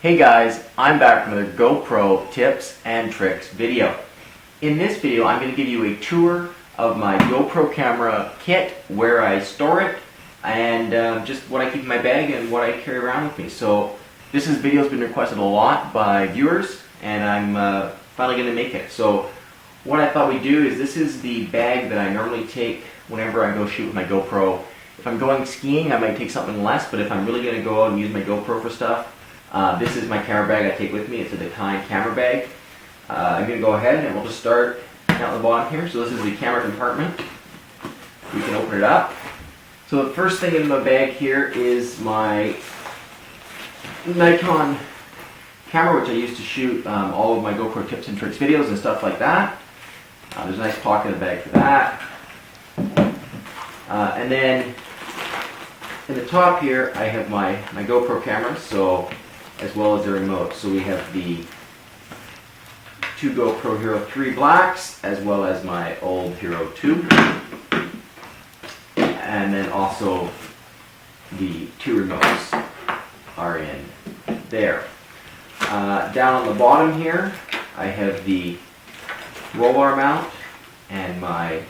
Hey guys, I'm back with another GoPro tips and tricks video. In this video, I'm going to give you a tour of my GoPro camera kit, where I store it, and just what I keep in my bag and what I carry around with me. So this video has been requested a lot by viewers, and I'm finally going to make it. So what I thought we'd do is, this is the bag that I normally take whenever I go shoot with my GoPro. If I'm going skiing, I might take something less, but if I'm really going to go out and use my GoPro for stuff, this is my camera bag I take with me. It's a Design camera bag. I'm going to go ahead and we'll just start down the bottom here. So this is the camera compartment. You can open it up. So the first thing in my bag here is my Nikon camera, which I use to shoot all of my GoPro tips and tricks videos and stuff like that. There's a nice pocket in the bag for that. And then in the top here, I have my GoPro camera, so as well as the remote. So we have the two GoPro Hero 3 Blacks, as well as my old Hero 2. And then also the two remotes are in there. Down on the bottom here, I have the roll bar mount and my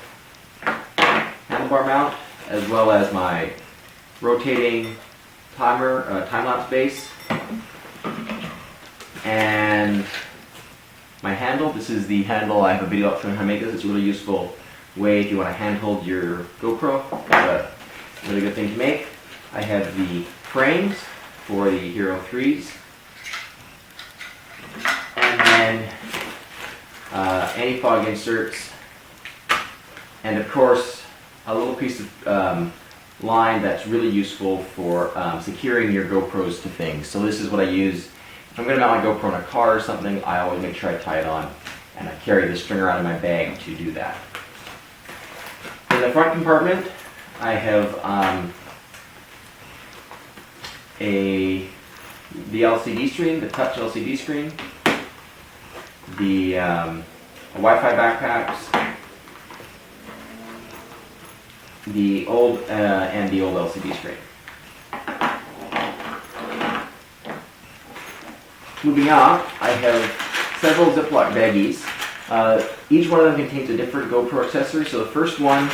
handlebar mount, as well as my rotating time-lapse base, and my handle. This is the handle. I have a video up showing how to make this. It's a really useful way if you want to handhold your GoPro. It's a really good thing to make. I have the frames for the Hero 3s, and then anti-fog inserts, and of course a little piece of line that's really useful for securing your GoPros to things. So this is what I use. If I'm going to mount my GoPro in a car or something, I always make sure I tie it on, and I carry this string around in my bag to do that. In the front compartment, I have the LCD screen, the touch LCD screen, the Wi-Fi backpacks, the old LCD screen. Moving up, I have several Ziploc baggies. Each one of them contains a different GoPro accessory. So the first one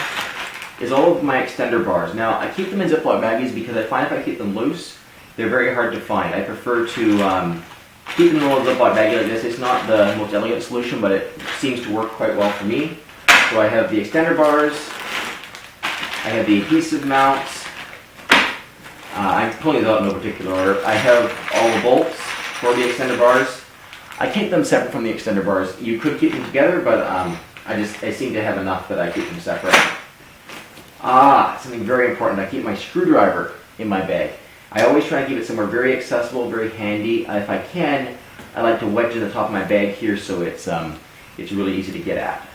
is all of my extender bars. Now, I keep them in Ziploc baggies because I find if I keep them loose, they're very hard to find. I prefer to keep them in a little Ziploc baggie like this. It's not the most elegant solution, but it seems to work quite well for me. So I have the extender bars. I have the adhesive mounts. I'm pulling these out in no particular order. I have all the bolts for the extender bars. I keep them separate from the extender bars. You could keep them together, but I seem to have enough that I keep them separate. Something very important. I keep my screwdriver in my bag. I always try to keep it somewhere very accessible, very handy. If I can, I like to wedge it in the top of my bag here, so it's really easy to get at.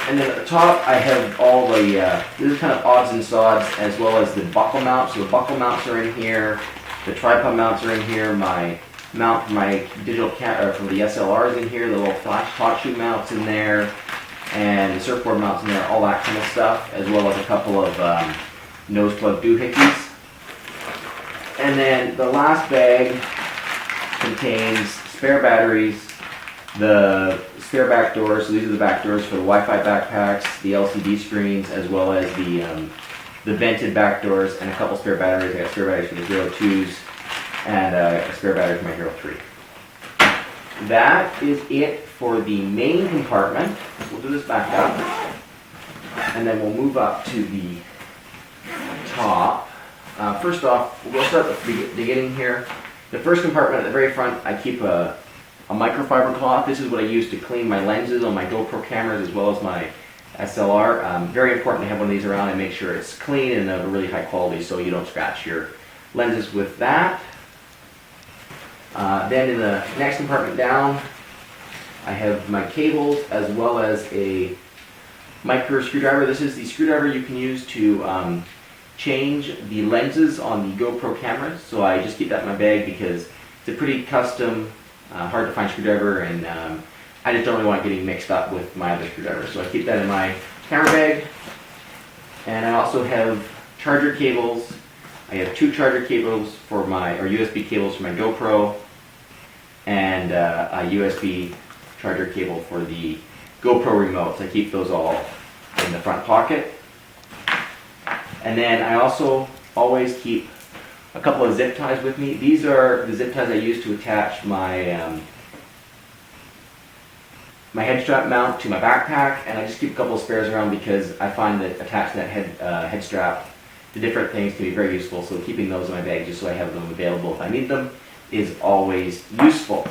And then at the top, I have all the, this is kind of odds and sods, as well as the buckle mounts. So the buckle mounts are in here, the tripod mounts are in here, my mount for my digital camera from the SLR is in here, the little flash hot shoe mounts in there, and the surfboard mounts in there, all that kind of stuff, as well as a couple of nose plug doohickeys. And then the last bag contains spare batteries, the spare back doors. So these are the back doors for the Wi-Fi backpacks, the LCD screens, as well as the vented back doors, and a couple spare batteries. I got spare batteries for the Hero 2s and a spare battery for my Hero 3. That is it for the main compartment. We'll do this back up, and then we'll move up to the top. First off, we'll start at the beginning here. The first compartment at the very front, I keep a microfiber cloth. This is what I use to clean my lenses on my GoPro cameras as well as my SLR. Very important to have one of these around and make sure it's clean and of really high quality so you don't scratch your lenses with that. Then in the next compartment down, I have my cables as well as a micro screwdriver. This is the screwdriver you can use to change the lenses on the GoPro cameras. So I just keep that in my bag because it's a pretty custom, hard to find screwdriver, and I just don't really want it getting mixed up with my other screwdriver. So I keep that in my camera bag. And I also have charger cables I have 2 charger cables for my, or USB cables for my GoPro, and a USB charger cable for the GoPro remotes. I keep those all in the front pocket. And then I also always keep a couple of zip ties with me. These are the zip ties I use to attach my my head strap mount to my backpack, and I just keep a couple of spares around because I find that attached to that head strap to different things can be very useful. So keeping those in my bag just so I have them available if I need them is always useful.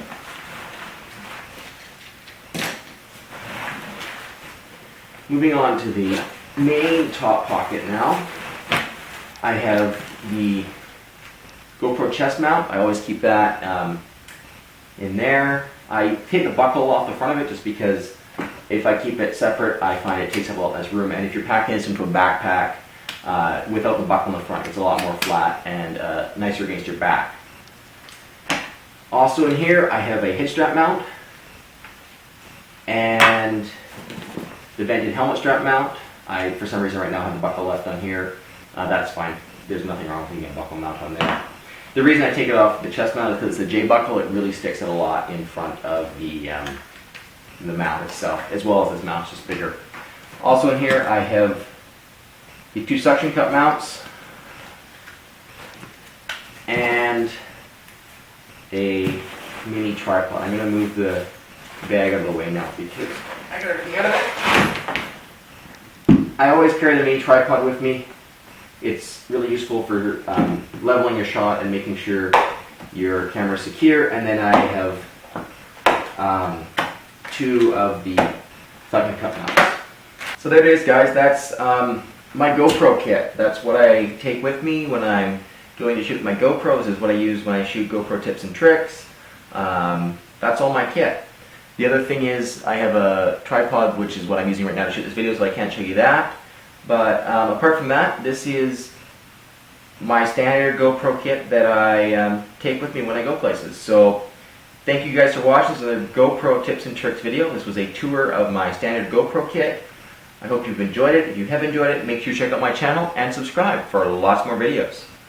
Moving on to the main top pocket now, I have the GoPro chest mount. I always keep that in there. I take the buckle off the front of it just because if I keep it separate, I find it takes up a lot less room. And if you're packing this into a backpack without the buckle in the front, it's a lot more flat and nicer against your back. Also in here, I have a head strap mount and the vented helmet strap mount. I, for some reason right now, have the buckle left on here. That's fine. There's nothing wrong with getting a buckle mount on there. The reason I take it off the chest mount is because it's a J buckle. It really sticks out a lot in front of the mount itself, as well as this mount's just bigger. Also in here, I have the 2 suction cup mounts and a mini tripod. I'm going to move the bag out of the way now because I got everything out of it. I always carry the mini tripod with me. It's really useful for leveling your shot and making sure your camera is secure. And then I have 2 of the suction cup mounts. So there it is, guys. That's my GoPro kit. That's what I take with me when I'm going to shoot my GoPros. This is what I use when I shoot GoPro tips and tricks. That's all my kit. The other thing is I have a tripod, which is what I'm using right now to shoot this video, so I can't show you that. But apart from that, this is my standard GoPro kit that I take with me when I go places. So thank you guys for watching. This is a GoPro tips and tricks video. This was a tour of my standard GoPro kit. I hope you've enjoyed it. If you have enjoyed it, make sure you check out my channel and subscribe for lots more videos.